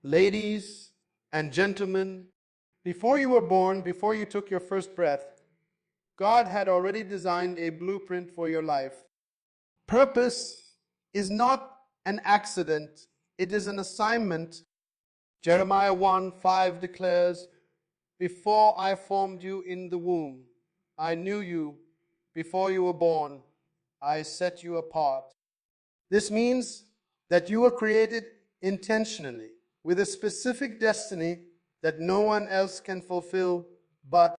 Ladies and gentlemen, before you were born, before you took your first breath, God had already designed a blueprint for your life. Purpose is not an accident, it is an assignment. Jeremiah 1:5 declares, "Before I formed you in the womb, I knew you. Before you were born, I set you apart." This means that you were created intentionally with a specific destiny that no one else can fulfill but.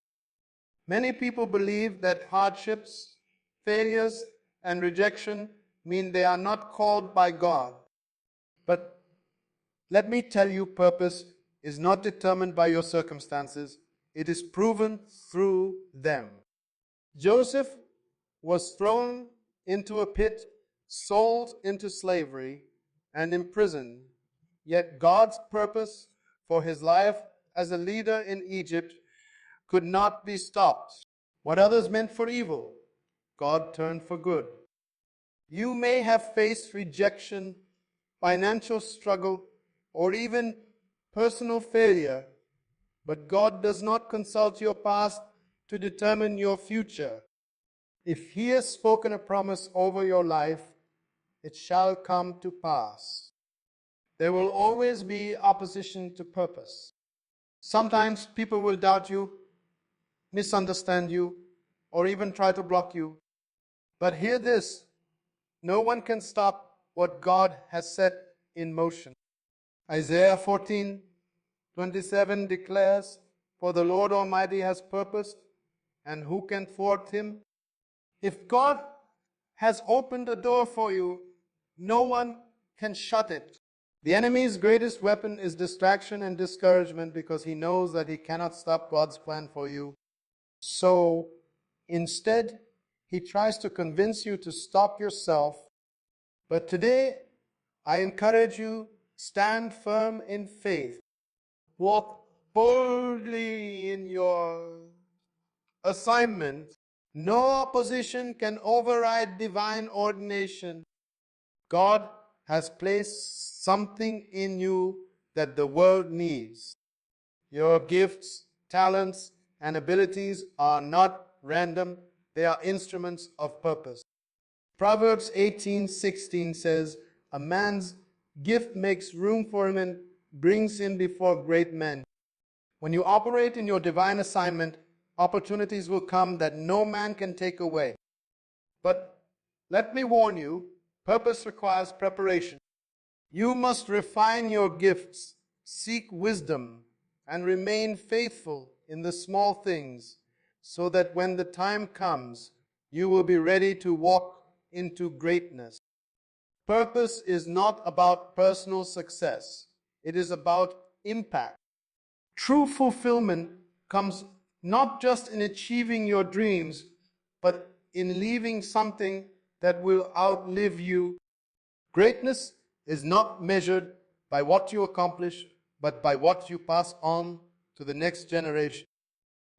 Many people believe that hardships, failures, and rejection mean they are not called by God. But let me tell you, purpose is not determined by your circumstances. It is proven through them. Joseph was thrown into a pit, sold into slavery, and imprisoned. Yet God's purpose for his life as a leader in Egypt could not be stopped. What others meant for evil, God turned for good. You may have faced rejection, financial struggle, or even personal failure, but God does not consult your past to determine your future. If he has spoken a promise over your life, it shall come to pass. There will always be opposition to purpose. Sometimes people will doubt you, misunderstand you, or even try to block you. But hear this, no one can stop what God has set in motion. Isaiah 14:27 declares, "For the Lord Almighty has purposed, and who can thwart him?" If God has opened a door for you, no one can shut it. The enemy's greatest weapon is distraction and discouragement because he knows that he cannot stop God's plan for you. So instead, he tries to convince you to stop yourself. But today, I encourage you, stand firm in faith. Walk boldly in your assignment. No opposition can override divine ordination. God has placed something in you that the world needs. Your gifts, talents, and abilities are not random. They are instruments of purpose. Proverbs 18:16 says, "A man's gift makes room for him and brings him before great men." When you operate in your divine assignment, opportunities will come that no man can take away. But let me warn you, purpose requires preparation. You must refine your gifts, seek wisdom, and remain faithful in the small things, so that when the time comes, you will be ready to walk into greatness. Purpose is not about personal success. It is about impact. True fulfillment comes not just in achieving your dreams, but in leaving something that will outlive you. Greatness is not measured by what you accomplish, but by what you pass on to the next generation.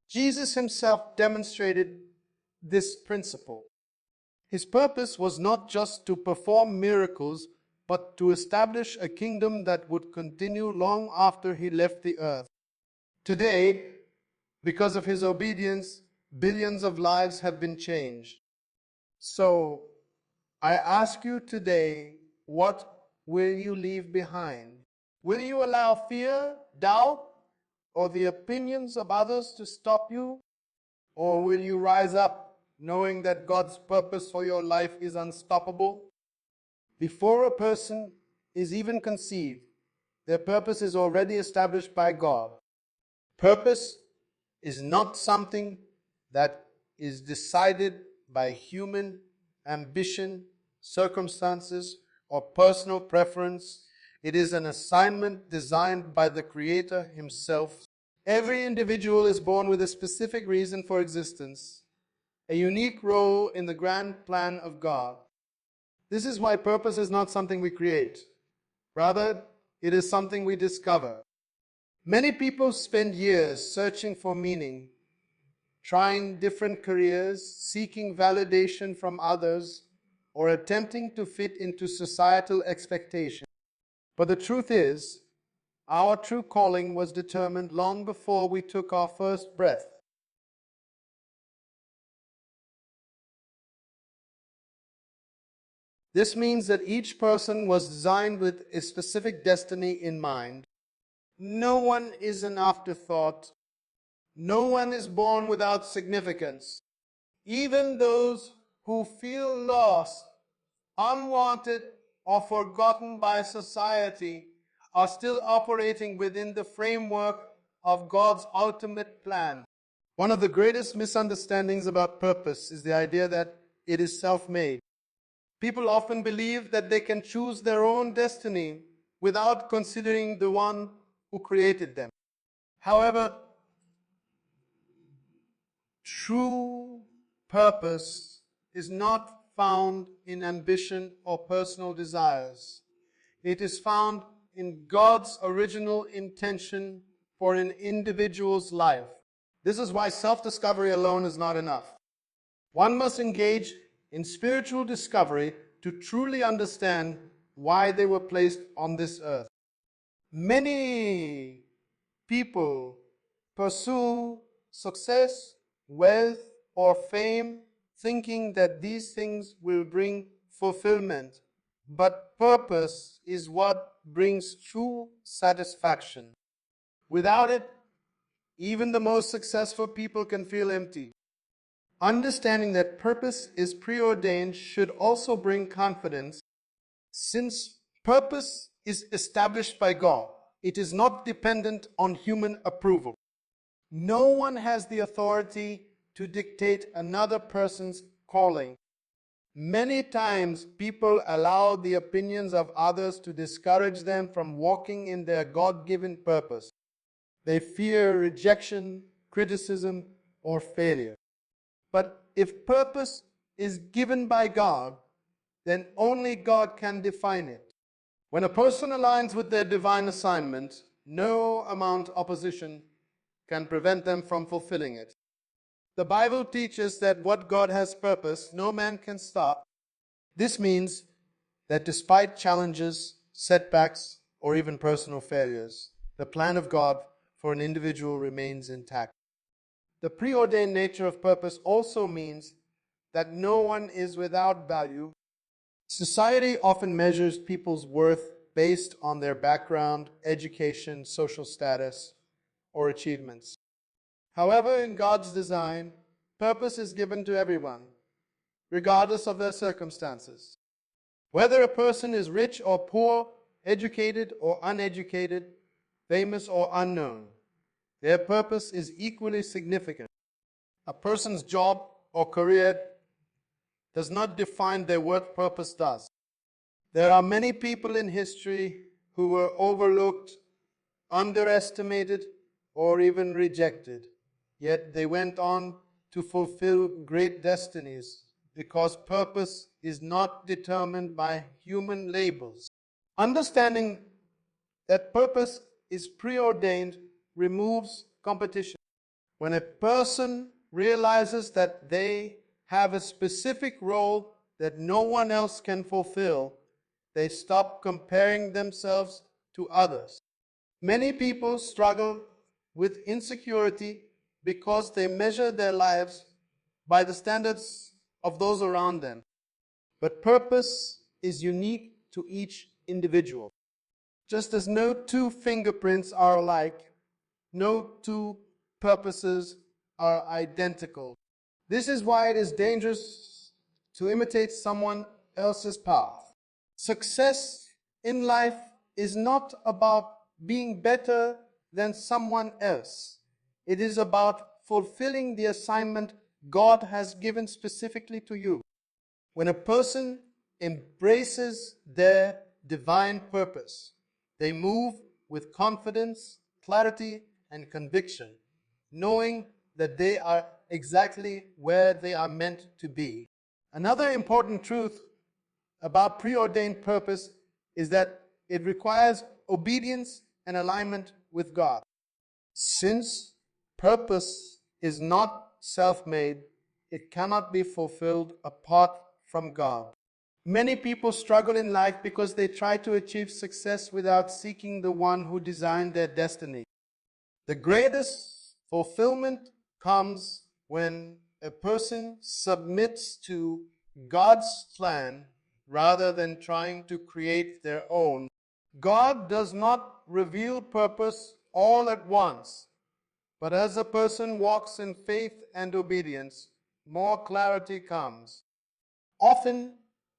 Jesus himself demonstrated this principle. His purpose was not just to perform miracles, but to establish a kingdom that would continue long after he left the earth. Today, because of his obedience, billions of lives have been changed. So, I ask you today, what will you leave behind? Will you allow fear, doubt, or the opinions of others to stop you? Or will you rise up knowing that God's purpose for your life is unstoppable? Before a person is even conceived, their purpose is already established by God. Purpose is not something that is decided by human ambition, circumstances, or personal preference. It is an assignment designed by the Creator himself. Every individual is born with a specific reason for existence, a unique role in the grand plan of God. This is why purpose is not something we create. Rather, it is something we discover. Many people spend years searching for meaning, trying different careers, seeking validation from others, or attempting to fit into societal expectations. But the truth is, Our true calling was determined long before we took our first breath. This means that each person was designed with a specific destiny in mind. No one is an afterthought. No one is born without significance. Even those who feel lost, unwanted, or forgotten by society are still operating within the framework of God's ultimate plan. One of the greatest misunderstandings about purpose is the idea that it is self-made. People often believe that they can choose their own destiny without considering the one who created them. However, true purpose is not found in ambition or personal desires. It is found in God's original intention for an individual's life. This is why self-discovery alone is not enough. One must engage in spiritual discovery to truly understand why they were placed on this earth. Many people pursue success, wealth, or fame thinking that these things will bring fulfillment. But purpose is what brings true satisfaction. Without it, even the most successful people can feel empty. Understanding that purpose is preordained should also bring confidence, since purpose is established by God. It is not dependent on human approval. No one has the authority to dictate another person's calling. Many times people allow the opinions of others to discourage them from walking in their God-given purpose. They fear rejection, criticism, or failure. But if purpose is given by God, then only God can define it. When a person aligns with their divine assignment, no amount of opposition can prevent them from fulfilling it. The Bible teaches that what God has purposed, no man can stop. This means that despite challenges, setbacks, or even personal failures, the plan of God for an individual remains intact. The preordained nature of purpose also means that no one is without value. Society often measures people's worth based on their background, education, social status, or achievements. However, in God's design, purpose is given to everyone, regardless of their circumstances. Whether a person is rich or poor, educated or uneducated, famous or unknown, their purpose is equally significant. A person's job or career does not define their worth, purpose does. There are many people in history who were overlooked, underestimated, or even rejected. Yet they went on to fulfill great destinies because purpose is not determined by human labels. Understanding that purpose is preordained removes competition. When a person realizes that they have a specific role that no one else can fulfill, they stop comparing themselves to others. Many people struggle with insecurity because they measure their lives by the standards of those around them. But purpose is unique to each individual. Just as no two fingerprints are alike, no two purposes are identical. This is why it is dangerous to imitate someone else's path. Success in life is not about being better than someone else. It is about fulfilling the assignment God has given specifically to you. When a person embraces their divine purpose, they move with confidence, clarity, and conviction, knowing that they are exactly where they are meant to be. Another important truth about preordained purpose is that it requires obedience and alignment with God. Since purpose is not self-made, it cannot be fulfilled apart from God. Many people struggle in life because they try to achieve success without seeking the one who designed their destiny. The greatest fulfillment comes when a person submits to God's plan rather than trying to create their own. God does not reveal purpose all at once, but as a person walks in faith and obedience, more clarity comes. Often,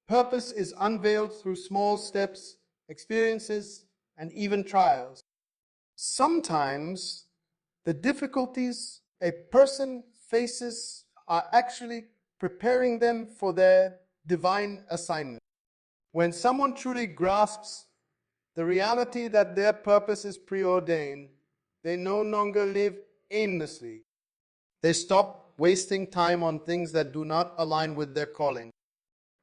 purpose is unveiled through small steps, experiences, and even trials. Sometimes, the difficulties a person faces are actually preparing them for their divine assignment. When someone truly grasps the reality that their purpose is preordained, they no longer live aimlessly. They stop wasting time on things that do not align with their calling.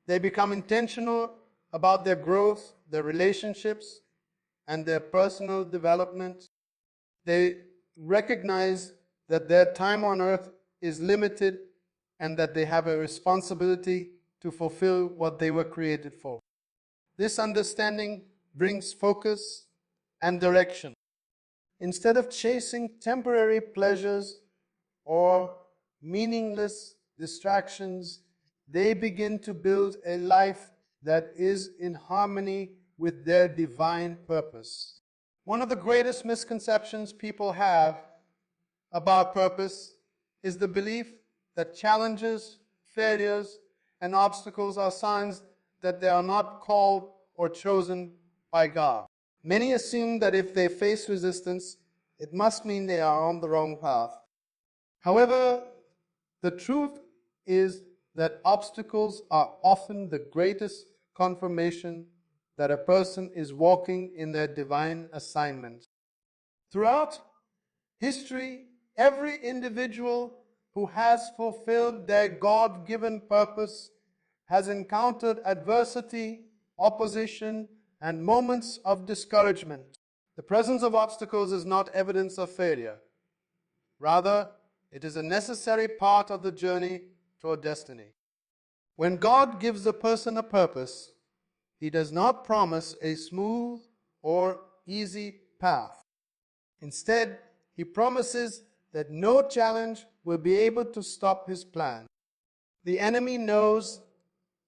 They become intentional about their growth, their relationships, and their personal development. They recognize that their time on earth is limited and that they have a responsibility to fulfill what they were created for. This understanding brings focus and direction. Instead of chasing temporary pleasures or meaningless distractions, they begin to build a life that is in harmony with their divine purpose. One of the greatest misconceptions people have about purpose is the belief that challenges, failures, and obstacles are signs that they are not called or chosen by God. Many assume that if they face resistance, it must mean they are on the wrong path. However, the truth is that obstacles are often the greatest confirmation that a person is walking in their divine assignment. Throughout history, every individual who has fulfilled their God-given purpose has encountered adversity, opposition, and moments of discouragement. The presence of obstacles is not evidence of failure. Rather, it is a necessary part of the journey toward destiny. When God gives a person a purpose, He does not promise a smooth or easy path. Instead, He promises that no challenge will be able to stop His plan. The enemy knows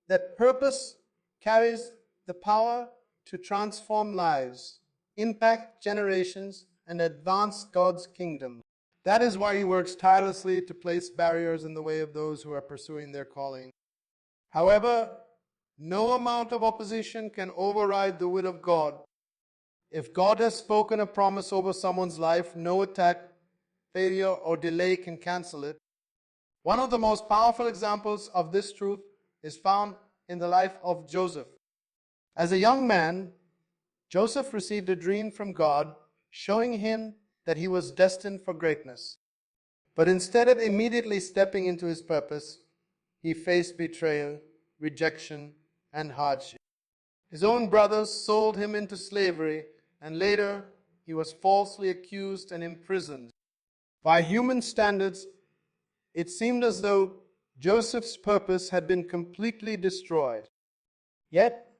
that purpose carries the power to transform lives, impact generations, and advance God's kingdom. That is why he works tirelessly to place barriers in the way of those who are pursuing their calling. However, no amount of opposition can override the will of God. If God has spoken a promise over someone's life, no attack, failure, or delay can cancel it. One of the most powerful examples of this truth is found in the life of Joseph. As a young man, Joseph received a dream from God showing him that he was destined for greatness. But instead of immediately stepping into his purpose, he faced betrayal, rejection, and hardship. His own brothers sold him into slavery, and later he was falsely accused and imprisoned. By human standards, it seemed as though Joseph's purpose had been completely destroyed. Yet,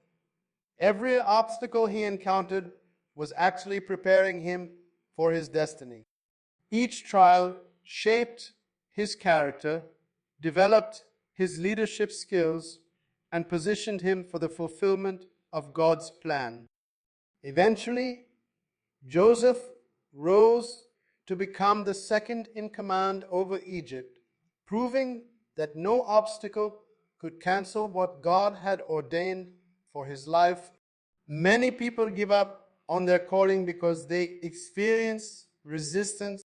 every obstacle he encountered was actually preparing him for his destiny. Each trial shaped his character, developed his leadership skills, and positioned him for the fulfillment of God's plan. Eventually, Joseph rose to become the second in command over Egypt, proving that no obstacle could cancel what God had ordained for his life. Many people give up on their calling because they experience resistance.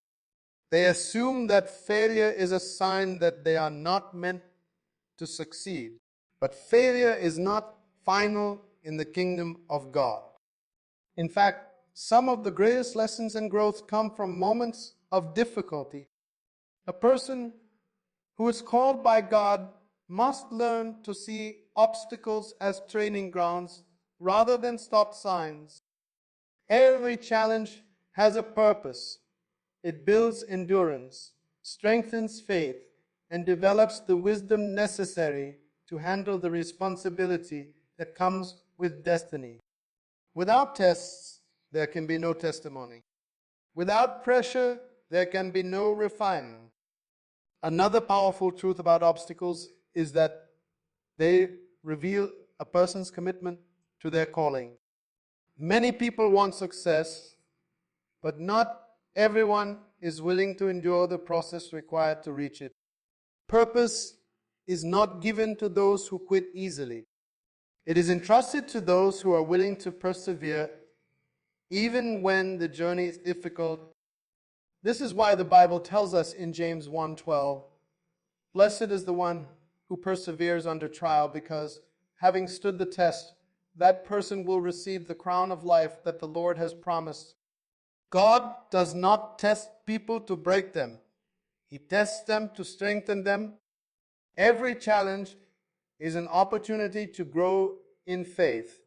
They assume that failure is a sign that they are not meant to succeed. But failure is not final in the kingdom of God. In fact, some of the greatest lessons in growth come from moments of difficulty. A person who is called by God must learn to see obstacles as training grounds rather than stop signs. Every challenge has a purpose. It builds endurance, strengthens faith, and develops the wisdom necessary to handle the responsibility that comes with destiny. Without tests, there can be no testimony. Without pressure, there can be no refinement. Another powerful truth about obstacles is that they reveal a person's commitment to their calling. Many people want success, but not everyone is willing to endure the process required to reach it. Purpose is not given to those who quit easily. It is entrusted to those who are willing to persevere even when the journey is difficult. This is why the Bible tells us in James 1:12, "Blessed is the one who perseveres under trial, because having stood the test, that person will receive the crown of life that the Lord has promised." God does not test people to break them. He tests them to strengthen them. Every challenge is an opportunity to grow in faith,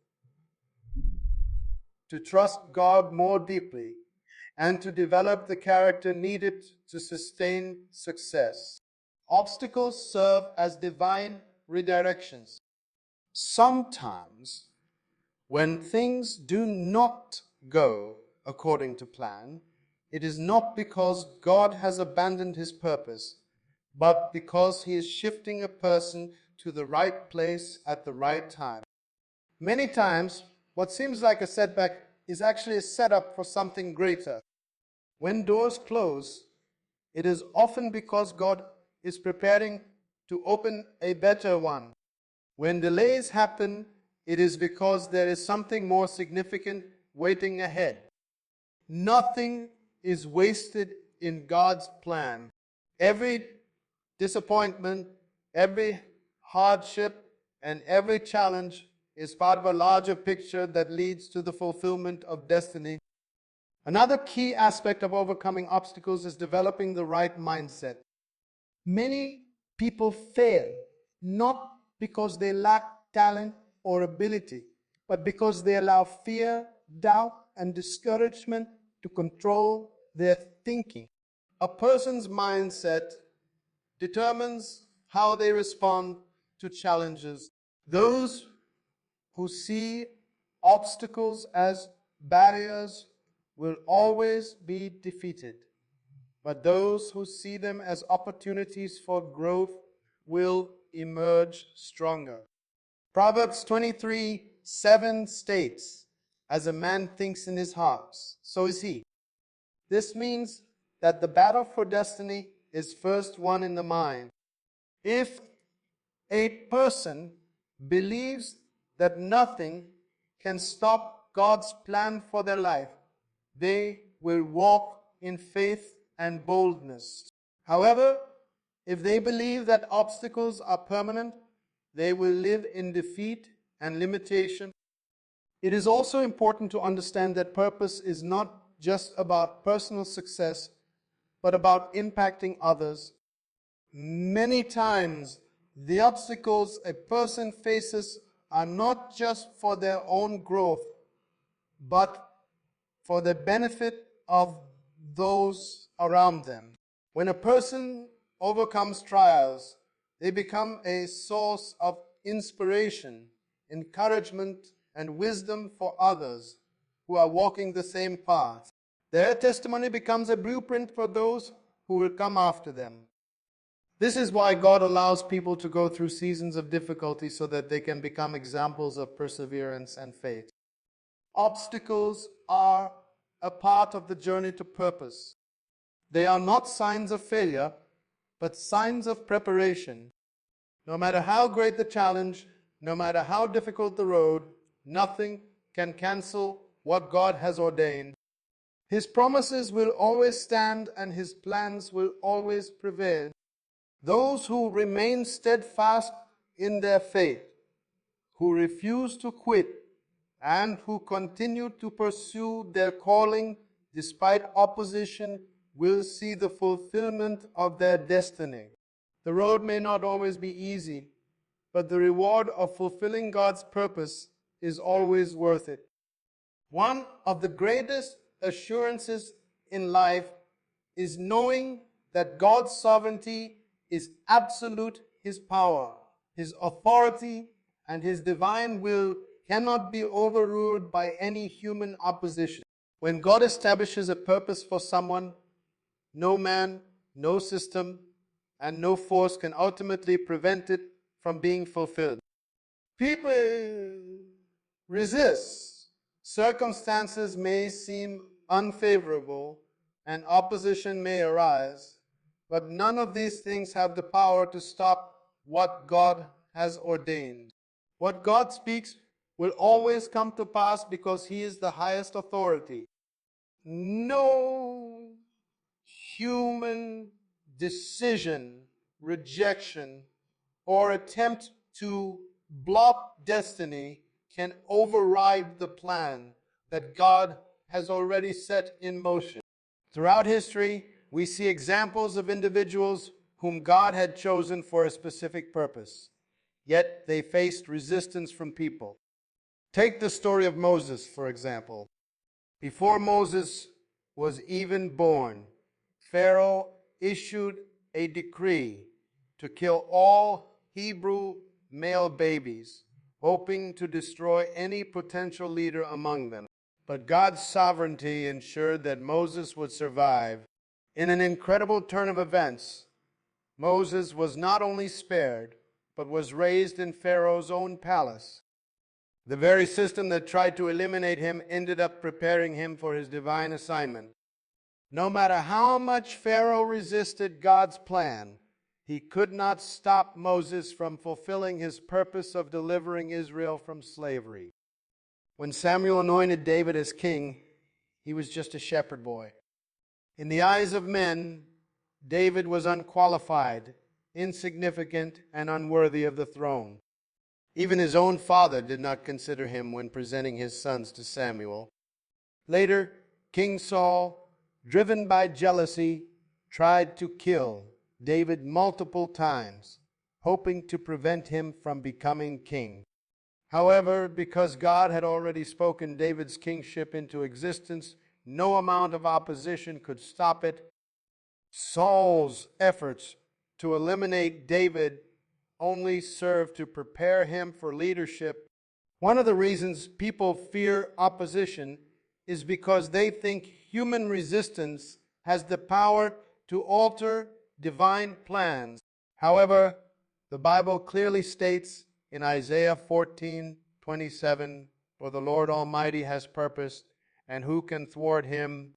to trust God more deeply, and to develop the character needed to sustain success. Obstacles serve as divine redirections. Sometimes, when things do not go according to plan, it is not because God has abandoned his purpose, but because he is shifting a person to the right place at the right time. Many times, what seems like a setback is actually a setup for something greater. When doors close, it is often because God is preparing to open a better one. When delays happen, it is because there is something more significant waiting ahead. Nothing is wasted in God's plan. Every disappointment, every hardship, and every challenge is part of a larger picture that leads to the fulfillment of destiny. Another key aspect of overcoming obstacles is developing the right mindset. Many people fail not because they lack talent or ability, but because they allow fear, doubt, and discouragement to control their thinking. A person's mindset determines how they respond to challenges. Those who see obstacles as barriers will always be defeated, but those who see them as opportunities for growth will emerge stronger. Proverbs 23:7 states, "As a man thinks in his heart, so is he." This means that the battle for destiny is first won in the mind. If a person believes that nothing can stop God's plan for their life, they will walk in faith and boldness. However, if they believe that obstacles are permanent, they will live in defeat and limitation. It is also important to understand that purpose is not just about personal success, but about impacting others. Many times, the obstacles a person faces are not just for their own growth, but for the benefit of those around them. When a person overcomes trials, they become a source of inspiration, encouragement, and wisdom for others who are walking the same path. Their testimony becomes a blueprint for those who will come after them. This is why God allows people to go through seasons of difficulty so that they can become examples of perseverance and faith. Obstacles are a part of the journey to purpose. They are not signs of failure, but signs of preparation. No matter how great the challenge, no matter how difficult the road, nothing can cancel what God has ordained. His promises will always stand and his plans will always prevail. Those who remain steadfast in their faith, who refuse to quit, and who continue to pursue their calling despite opposition will see the fulfillment of their destiny. The road may not always be easy, but the reward of fulfilling God's purpose is always worth it. One of the greatest assurances in life is knowing that God's sovereignty is absolute, his power, his authority, and his divine will cannot be overruled by any human opposition. When God establishes a purpose for someone, no man, no system, and no force can ultimately prevent it from being fulfilled. People resist. Circumstances may seem unfavorable and opposition may arise, but none of these things have the power to stop what God has ordained. What God speaks will always come to pass because He is the highest authority. No human decision, rejection, or attempt to block destiny can override the plan that God has already set in motion. Throughout history, we see examples of individuals whom God had chosen for a specific purpose, yet they faced resistance from people. Take the story of Moses, for example. Before Moses was even born, Pharaoh issued a decree to kill all Hebrew male babies, hoping to destroy any potential leader among them. But God's sovereignty ensured that Moses would survive. In an incredible turn of events, Moses was not only spared, but was raised in Pharaoh's own palace. The very system that tried to eliminate him ended up preparing him for his divine assignment. No matter how much Pharaoh resisted God's plan, he could not stop Moses from fulfilling his purpose of delivering Israel from slavery. When Samuel anointed David as king, he was just a shepherd boy. In the eyes of men, David was unqualified, insignificant, and unworthy of the throne. Even his own father did not consider him when presenting his sons to Samuel. Later, King Saul, driven by jealousy, tried to kill David multiple times, hoping to prevent him from becoming king. However, because God had already spoken David's kingship into existence, no amount of opposition could stop it. Saul's efforts to eliminate David only served to prepare him for leadership. One of the reasons people fear opposition is because they think human resistance has the power to alter divine plans. However, the Bible clearly states in Isaiah 14:27, "For the Lord Almighty has purposed, and who can thwart him?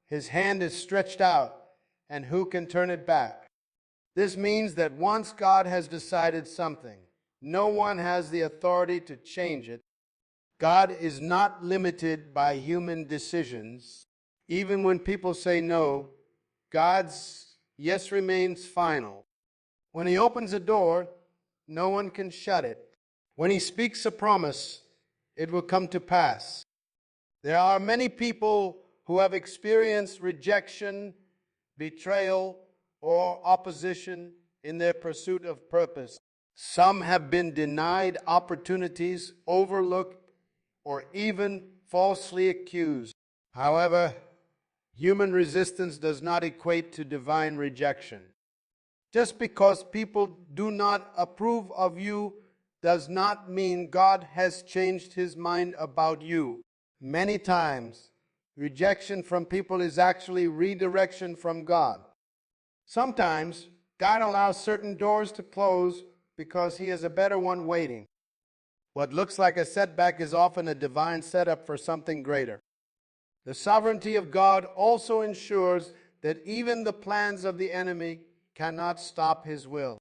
His hand is stretched out, and who can turn it back?" This means that once God has decided something, no one has the authority to change it. God is not limited by human decisions. Even when people say no, God's yes remains final. When He opens a door, no one can shut it. When He speaks a promise, it will come to pass. There are many people who have experienced rejection, betrayal, or opposition in their pursuit of purpose. Some have been denied opportunities, overlooked, or even falsely accused. However, human resistance does not equate to divine rejection. Just because people do not approve of you does not mean God has changed His mind about you. Many times, rejection from people is actually redirection from God. Sometimes, God allows certain doors to close because He has a better one waiting. What looks like a setback is often a divine setup for something greater. The sovereignty of God also ensures that even the plans of the enemy cannot stop His will.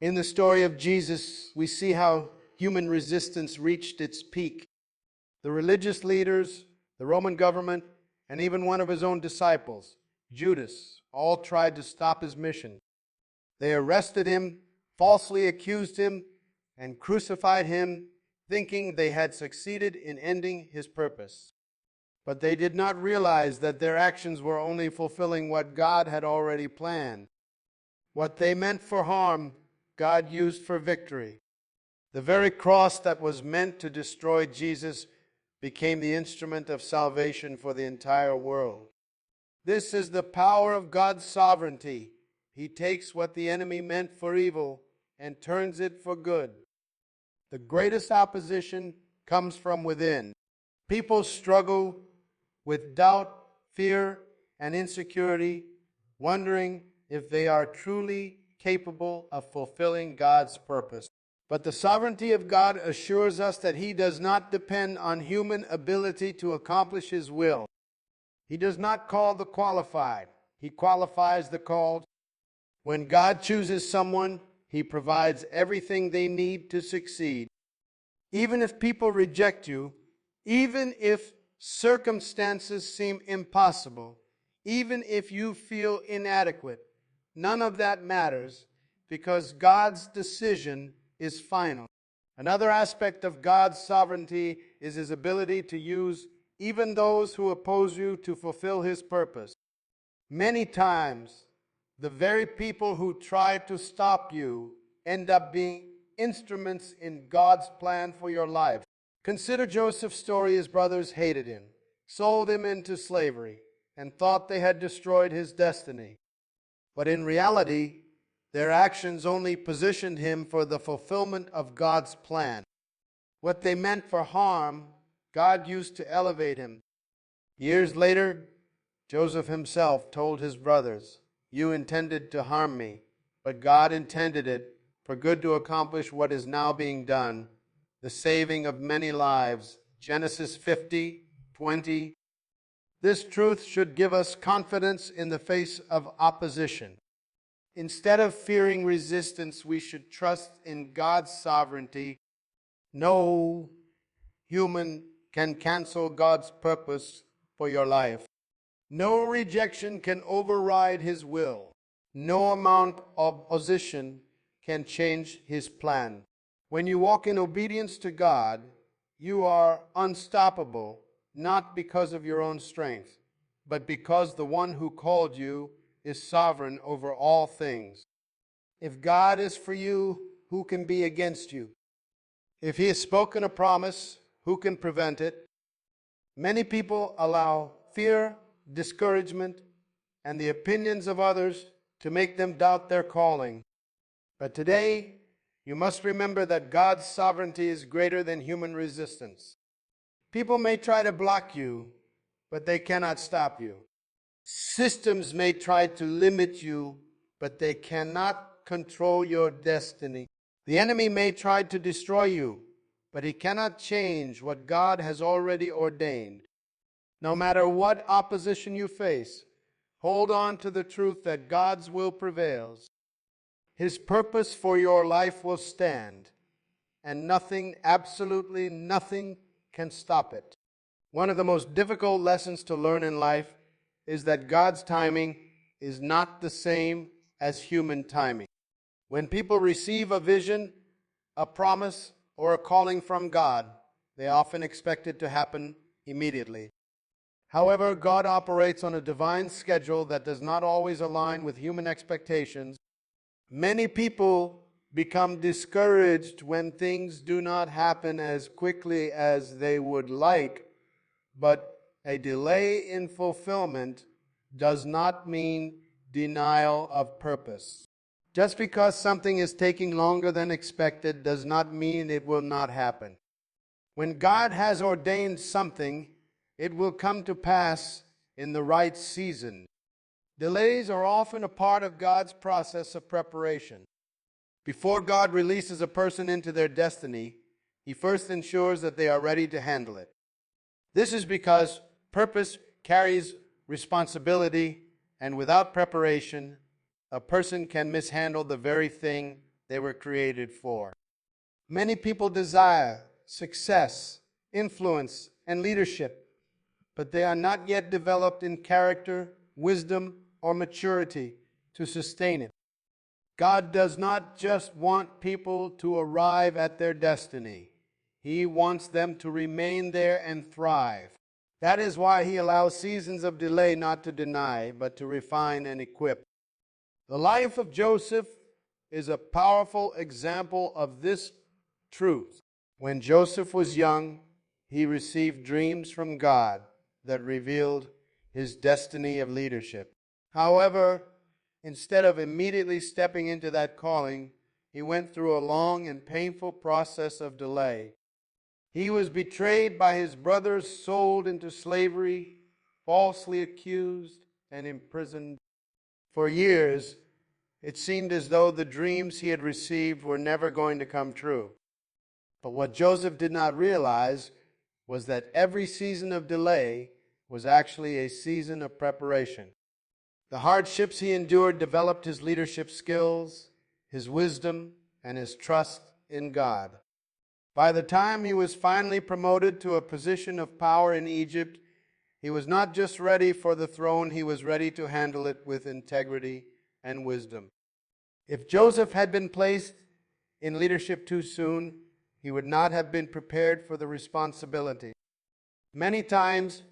In the story of Jesus, we see how human resistance reached its peak. The religious leaders, the Roman government, and even one of His own disciples, Judas, all tried to stop His mission. They arrested Him, falsely accused Him, and crucified Him, thinking they had succeeded in ending His purpose. But they did not realize that their actions were only fulfilling what God had already planned. What they meant for harm, God used for victory. The very cross that was meant to destroy Jesus became the instrument of salvation for the entire world. This is the power of God's sovereignty. He takes what the enemy meant for evil and turns it for good. The greatest opposition comes from within. People struggle with doubt, fear, and insecurity, wondering if they are truly capable of fulfilling God's purpose. But the sovereignty of God assures us that He does not depend on human ability to accomplish His will. He does not call the qualified. He qualifies the called. When God chooses someone, He provides everything they need to succeed. Even if people reject you, even if circumstances seem impossible, even if you feel inadequate, none of that matters because God's decision is final. Another aspect of God's sovereignty is His ability to use even those who oppose you to fulfill His purpose. Many times, the very people who try to stop you end up being instruments in God's plan for your life. Consider Joseph's story. His brothers hated him, sold him into slavery, and thought they had destroyed his destiny. But in reality, their actions only positioned him for the fulfillment of God's plan. What they meant for harm, God used to elevate him. Years later, Joseph himself told his brothers, "You intended to harm me, but God intended it for good to accomplish what is now being done, the saving of many lives." Genesis 50:20. This truth should give us confidence in the face of opposition. Instead of fearing resistance, we should trust in God's sovereignty. No human can cancel God's purpose for your life. No rejection can override His will. No amount of opposition can change His plan. When you walk in obedience to God, you are unstoppable, not because of your own strength, but because the one who called you is sovereign over all things. If God is for you, who can be against you? If He has spoken a promise, who can prevent it? Many people allow fear, discouragement, and the opinions of others to make them doubt their calling. But today, you must remember that God's sovereignty is greater than human resistance. People may try to block you, but they cannot stop you. Systems may try to limit you, but they cannot control your destiny. The enemy may try to destroy you, but he cannot change what God has already ordained. No matter what opposition you face, hold on to the truth that God's will prevails. His purpose for your life will stand, and nothing, absolutely nothing, can stop it. One of the most difficult lessons to learn in life is that God's timing is not the same as human timing. When people receive a vision, a promise, or a calling from God, they often expect it to happen immediately. However, God operates on a divine schedule that does not always align with human expectations. Many people become discouraged when things do not happen as quickly as they would like, but a delay in fulfillment does not mean denial of purpose. Just because something is taking longer than expected does not mean it will not happen. When God has ordained something, it will come to pass in the right season. Delays are often a part of God's process of preparation. Before God releases a person into their destiny, He first ensures that they are ready to handle it. This is because purpose carries responsibility, and without preparation, a person can mishandle the very thing they were created for. Many people desire success, influence, and leadership, but they are not yet developed in character, wisdom, or maturity to sustain it. God does not just want people to arrive at their destiny. He wants them to remain there and thrive. That is why He allows seasons of delay, not to deny, but to refine and equip. The life of Joseph is a powerful example of this truth. When Joseph was young, he received dreams from God that revealed his destiny of leadership. However, instead of immediately stepping into that calling, he went through a long and painful process of delay. He was betrayed by his brothers, sold into slavery, falsely accused, and imprisoned. For years, it seemed as though the dreams he had received were never going to come true. But what Joseph did not realize was that every season of delay was actually a season of preparation. The hardships he endured developed his leadership skills, his wisdom, and his trust in God. By the time he was finally promoted to a position of power in Egypt, he was not just ready for the throne, he was ready to handle it with integrity and wisdom. If Joseph had been placed in leadership too soon, he would not have been prepared for the responsibility. Many times,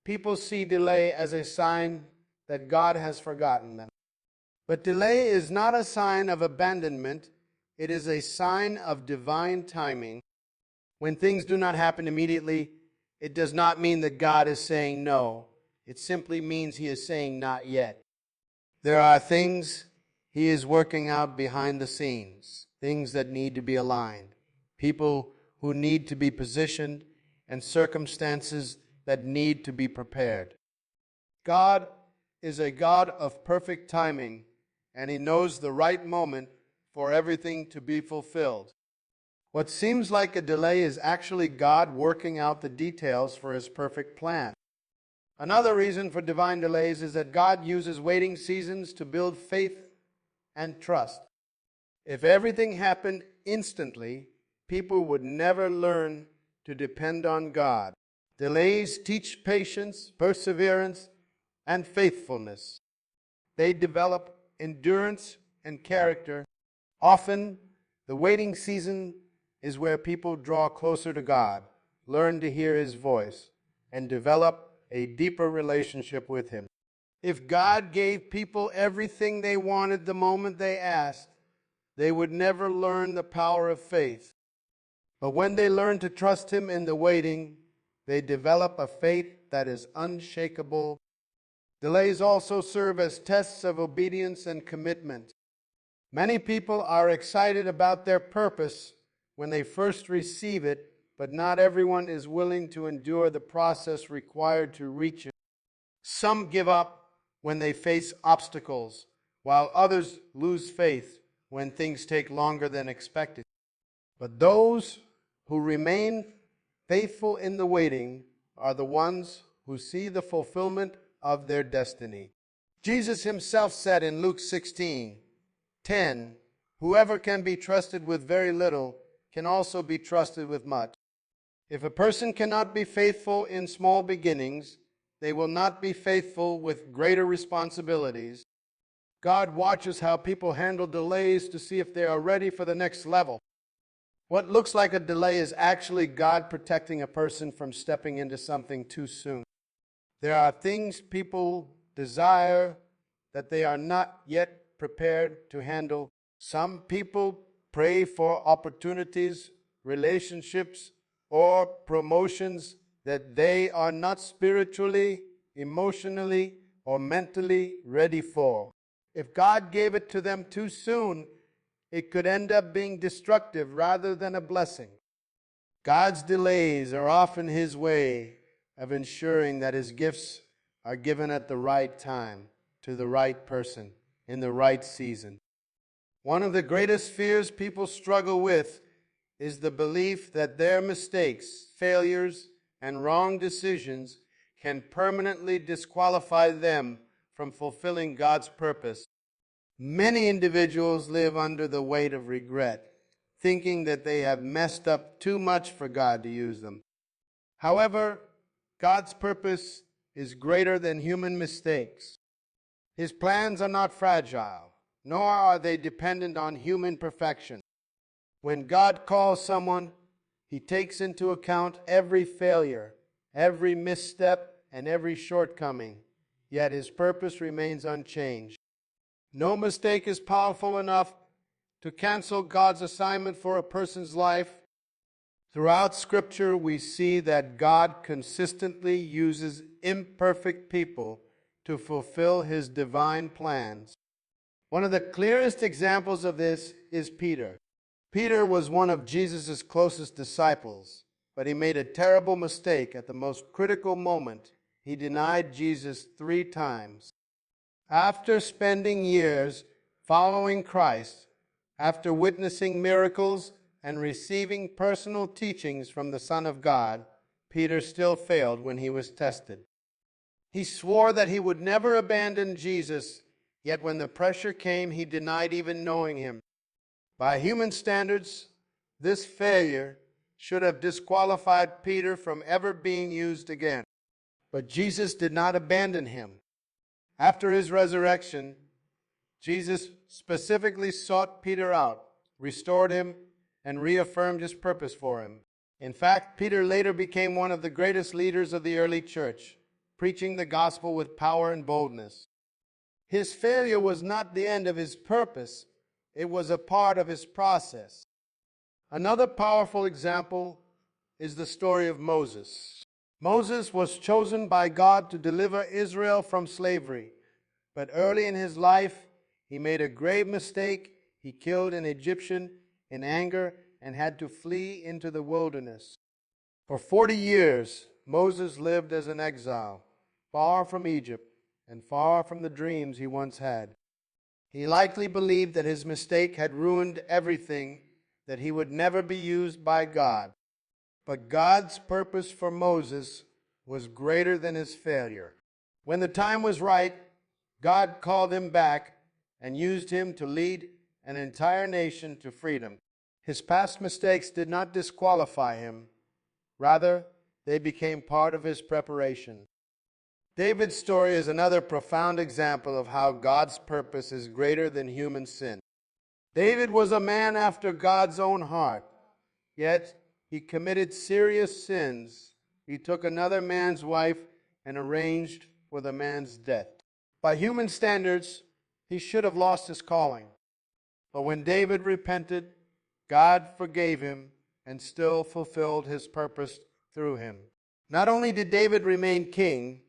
people see delay as a sign that God has forgotten them. But delay is not a sign of abandonment. It is a sign of divine timing. When things do not happen immediately, it does not mean that God is saying no. It simply means He is saying not yet. There are things He is working out behind the scenes, things that need to be aligned, people who need to be positioned, and circumstances that need to be prepared. God is a God of perfect timing, and He knows the right moment for everything to be fulfilled. What seems like a delay is actually God working out the details for His perfect plan. Another reason for divine delays is that God uses waiting seasons to build faith and trust. If everything happened instantly, people would never learn to depend on God. Delays teach patience, perseverance, and faithfulness. They develop endurance and character. Often, the waiting season is where people draw closer to God, learn to hear His voice, and develop a deeper relationship with Him. If God gave people everything they wanted the moment they asked, they would never learn the power of faith. But when they learn to trust Him in the waiting, they develop a faith that is unshakable. Delays also serve as tests of obedience and commitment. Many people are excited about their purpose when they first receive it, but not everyone is willing to endure the process required to reach it. Some give up when they face obstacles, while others lose faith when things take longer than expected. But those who remain faithful in the waiting are the ones who see the fulfillment of their destiny. Jesus Himself said in Luke 16:10, "Whoever can be trusted with very little can also be trusted with much." If a person cannot be faithful in small beginnings, they will not be faithful with greater responsibilities. God watches how people handle delays to see if they are ready for the next level. What looks like a delay is actually God protecting a person from stepping into something too soon. There are things people desire that they are not yet prepared to handle. Some people pray for opportunities, relationships, or promotions that they are not spiritually, emotionally, or mentally ready for. If God gave it to them too soon, it could end up being destructive rather than a blessing. God's delays are often His way of ensuring that His gifts are given at the right time, to the right person, in the right season. One of the greatest fears people struggle with is the belief that their mistakes, failures, and wrong decisions can permanently disqualify them from fulfilling God's purpose. Many individuals live under the weight of regret, thinking that they have messed up too much for God to use them. However, God's purpose is greater than human mistakes. His plans are not fragile, nor are they dependent on human perfection. When God calls someone, He takes into account every failure, every misstep, and every shortcoming, yet His purpose remains unchanged. No mistake is powerful enough to cancel God's assignment for a person's life. Throughout Scripture, we see that God consistently uses imperfect people to fulfill His divine plans. One of the clearest examples of this is Peter. Peter was one of Jesus' closest disciples, but he made a terrible mistake at the most critical moment. He denied Jesus 3 times. After spending years following Christ, after witnessing miracles and receiving personal teachings from the Son of God, Peter still failed when he was tested. He swore that he would never abandon Jesus, yet when the pressure came, he denied even knowing him. By human standards, this failure should have disqualified Peter from ever being used again. But Jesus did not abandon him. After his resurrection, Jesus specifically sought Peter out, restored him, and reaffirmed his purpose for him. In fact, Peter later became one of the greatest leaders of the early church, preaching the gospel with power and boldness. His failure was not the end of his purpose. It was a part of his process. Another powerful example is the story of Moses. Moses was chosen by God to deliver Israel from slavery, but early in his life, he made a grave mistake. He killed an Egyptian in anger and had to flee into the wilderness. For 40 years, Moses lived as an exile, far from Egypt and far from the dreams he once had. He likely believed that his mistake had ruined everything, that he would never be used by God. But God's purpose for Moses was greater than his failure. When the time was right, God called him back and used him to lead an entire nation to freedom. His past mistakes did not disqualify him. Rather, they became part of his preparation. David's story is another profound example of how God's purpose is greater than human sin. David was a man after God's own heart, yet he committed serious sins. He took another man's wife and arranged for the man's death. By human standards, he should have lost his calling. But when David repented, God forgave him and still fulfilled his purpose through him. Not only did David remain king,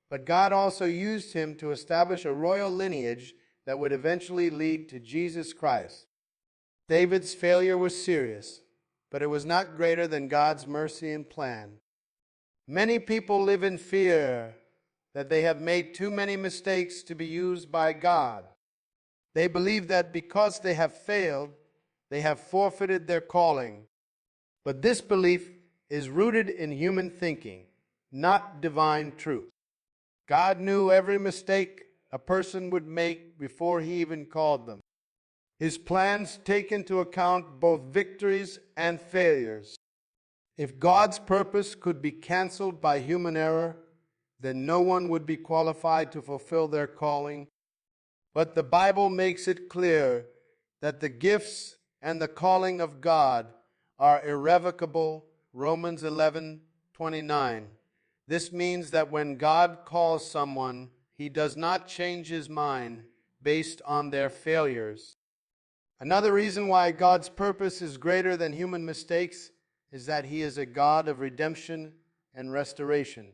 but God also used him to establish a royal lineage that would eventually lead to Jesus Christ. David's failure was serious, but it was not greater than God's mercy and plan. Many people live in fear that they have made too many mistakes to be used by God. They believe that because they have failed, they have forfeited their calling. But this belief is rooted in human thinking, not divine truth. God knew every mistake a person would make before he even called them. His plans take into account both victories and failures. If God's purpose could be canceled by human error, then no one would be qualified to fulfill their calling. But the Bible makes it clear that the gifts and the calling of God are irrevocable. Romans 11:29. This means that when God calls someone, he does not change his mind based on their failures. Another reason why God's purpose is greater than human mistakes is that he is a God of redemption and restoration.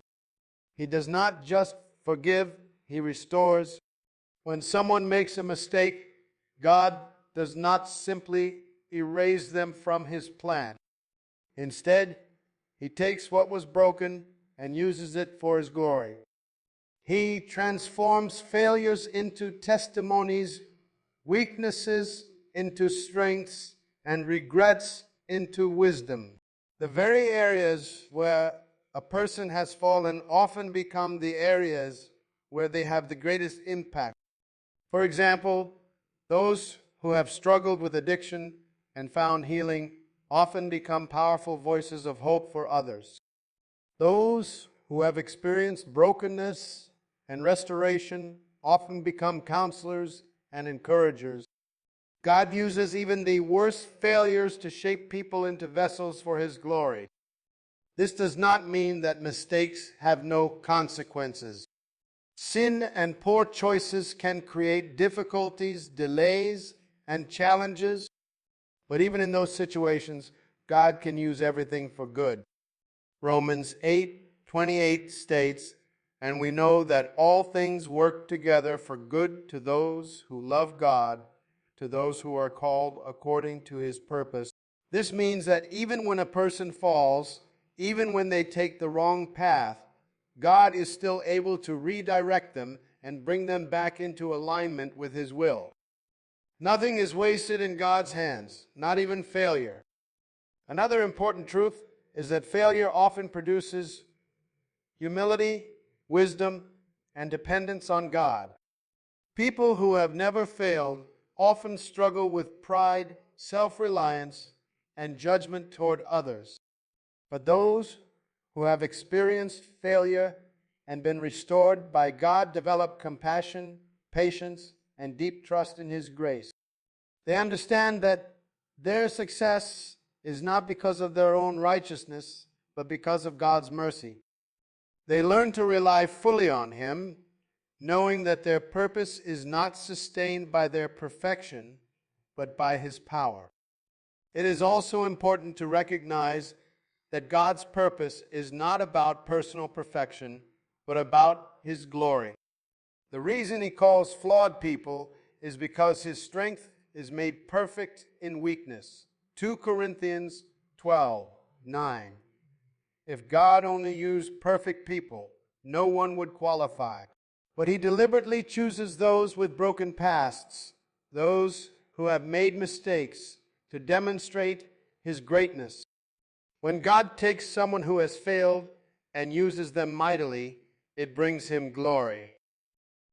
He does not just forgive, he restores. When someone makes a mistake, God does not simply erase them from his plan. Instead, he takes what was broken and uses it for his glory. He transforms failures into testimonies, weaknesses into strengths, and regrets into wisdom. The very areas where a person has fallen often become the areas where they have the greatest impact. For example, those who have struggled with addiction and found healing often become powerful voices of hope for others. Those who have experienced brokenness and restoration often become counselors and encouragers. God uses even the worst failures to shape people into vessels for his glory. This does not mean that mistakes have no consequences. Sin and poor choices can create difficulties, delays, and challenges, but even in those situations, God can use everything for good. Romans 8:28 states, And we know that all things work together for good to those who love God, to those who are called according to his purpose. This means that even when a person falls, even when they take the wrong path, God is still able to redirect them and bring them back into alignment with his will. Nothing is wasted in God's hands, not even failure. Another important truth is that failure often produces humility, wisdom, and dependence on God. People who have never failed often struggle with pride, self-reliance, and judgment toward others. But those who have experienced failure and been restored by God develop compassion, patience, and deep trust in his grace. They understand that their success is not because of their own righteousness, but because of God's mercy. They learn to rely fully on him, knowing that their purpose is not sustained by their perfection, but by his power. It is also important to recognize that God's purpose is not about personal perfection, but about his glory. The reason he calls flawed people is because his strength is made perfect in weakness. 2 Corinthians 12:9. If God only used perfect people, no one would qualify. But he deliberately chooses those with broken pasts, those who have made mistakes, to demonstrate his greatness. When God takes someone who has failed and uses them mightily, it brings him glory.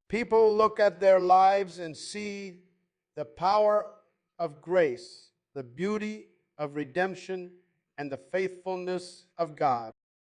People look at their lives and see the power of grace, the beauty of redemption, and the faithfulness of God.